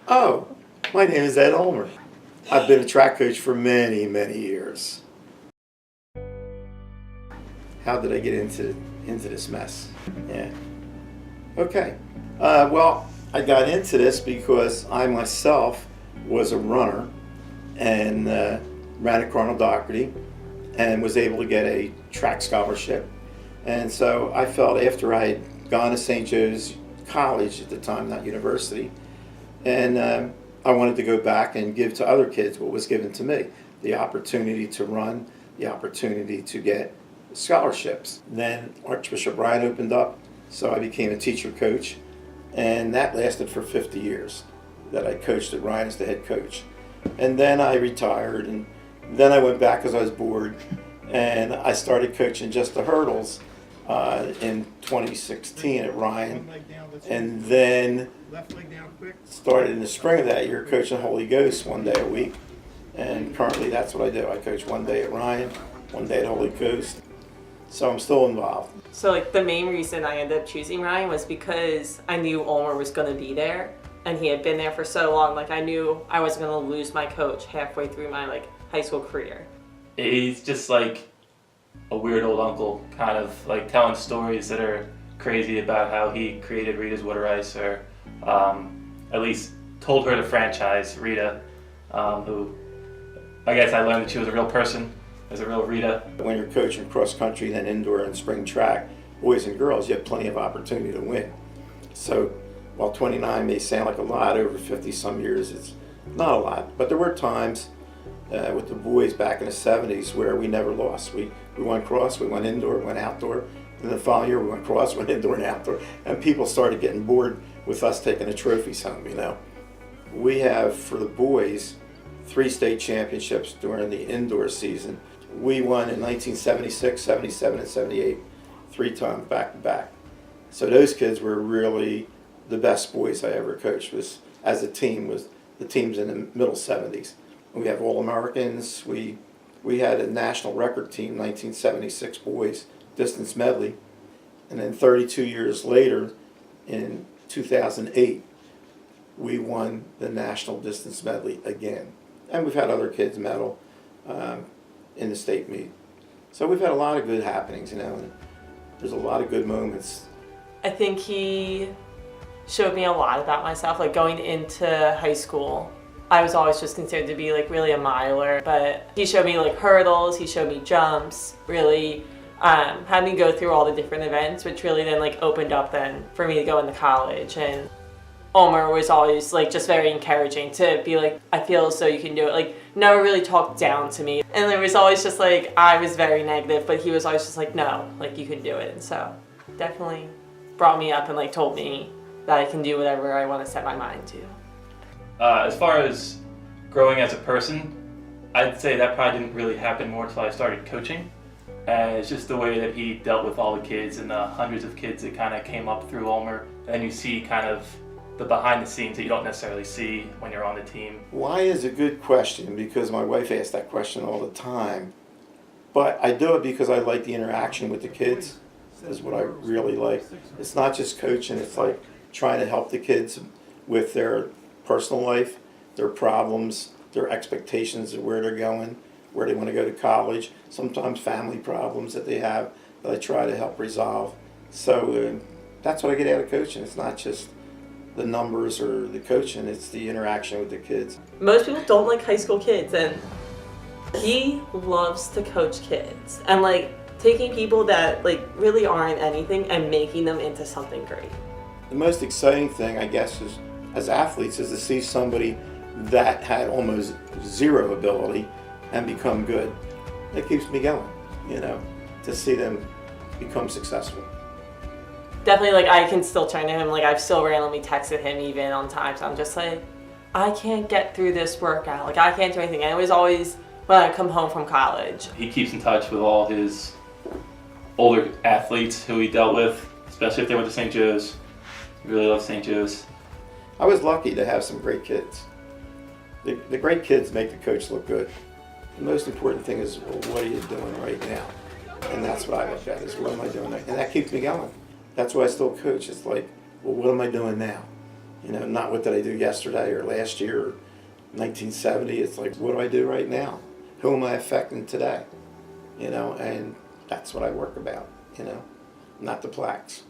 Oh, my name is Ed Ulmer. I've been a track coach for many, many years. How did I get into this mess? Yeah. Okay. Well, I got into this because I myself was a runner and ran at Colonel Doherty and was able to get a track scholarship. And so I felt after I had gone to St. Joe's College at the time, not university, and I wanted to go back and give to other kids what was given to me, the opportunity to run, the opportunity to get scholarships. Then Archbishop Ryan opened up, so I became a teacher coach, and that lasted for 50 years that I coached at Ryan as the head coach. And then I retired, and then I went back because I was bored, and I started coaching just the hurdles in 2016 at Ryan, and then started in the spring of that year coaching Holy Ghost one day a week, and currently that's what I do. I coach one day at Ryan, one day at Holy Ghost, so I'm still involved. So like the main reason I ended up choosing Ryan was because I knew Ulmer was going to be there, and he had been there for so long. Like I knew I wasn't going to lose my coach halfway through my high school career. He's just like a weird old uncle, kind of like telling stories that are crazy about how he created Rita's Water Ice, or at least told her to franchise Rita, who I guess I learned that she was a real person, as a real Rita. When you're coaching cross country, then indoor and spring track, boys and girls, you have plenty of opportunity to win. So while 29 may sound like a lot, over 50 some years, it's not a lot. But there were times with the boys back in the 70s where we never lost. We went cross, we went indoor, went outdoor. And the following year we went cross, went indoor and outdoor. And people started getting bored with us taking the trophies home, We have, for the boys, 3 state championships during the indoor season. We won in 1976, 77, and 78, 3 times back to back. So those kids were really the best boys I ever coached. As a team, was the teams in the middle 70s. We have All-Americans. We had a national record team, 1976 boys, distance medley. And then 32 years later, in 2008, we won the national distance medley again. And we've had other kids medal in the state meet. So we've had a lot of good happenings, and there's a lot of good moments. I think he showed me a lot about myself. Like going into high school, I was always just considered to be really a miler, but he showed me hurdles, he showed me jumps, really had me go through all the different events, which really then opened up then for me to go into college. And Ulmer was always just very encouraging to be I feel as though you can do it. Never really talked down to me. And it was always just I was very negative, but he was always just no, you can do it. And so definitely brought me up and told me that I can do whatever I want to set my mind to. As far as growing as a person, I'd say that probably didn't really happen more until I started coaching. And it's just the way that he dealt with all the kids and the hundreds of kids that kind of came up through Ulmer. And you see kind of the behind the scenes that you don't necessarily see when you're on the team. Why is a good question, because my wife asks that question all the time. But I do it because I like the interaction with the kids, is what I really like. It's not just coaching, it's trying to help the kids with their personal life, their problems, their expectations of where they're going, where they want to go to college, sometimes family problems that they have that I try to help resolve. So that's what I get out of coaching. It's not just the numbers or the coaching, it's the interaction with the kids. Most people don't like high school kids, and he loves to coach kids and taking people that really aren't anything and making them into something great. The most exciting thing, I guess, is as athletes is to see somebody that had almost zero ability and become good. It keeps me going, to see them become successful. Definitely, I can still turn to him. I've still randomly texted him even on times. I'm just I can't get through this workout. I can't do anything. And it was always when I come home from college. He keeps in touch with all his older athletes who he dealt with, especially if they went to St. Joe's. He really loves St. Joe's. I was lucky to have some great kids. The great kids make the coach look good. The most important thing is, well, what are you doing right now? And that's what I look at, is what am I doing right now? And that keeps me going. That's why I still coach. It's well, what am I doing now? You know, not what did I do yesterday or last year or 1970. It's like, what do I do right now? Who am I affecting today? You know, and that's what I work about, you know, not the plaques.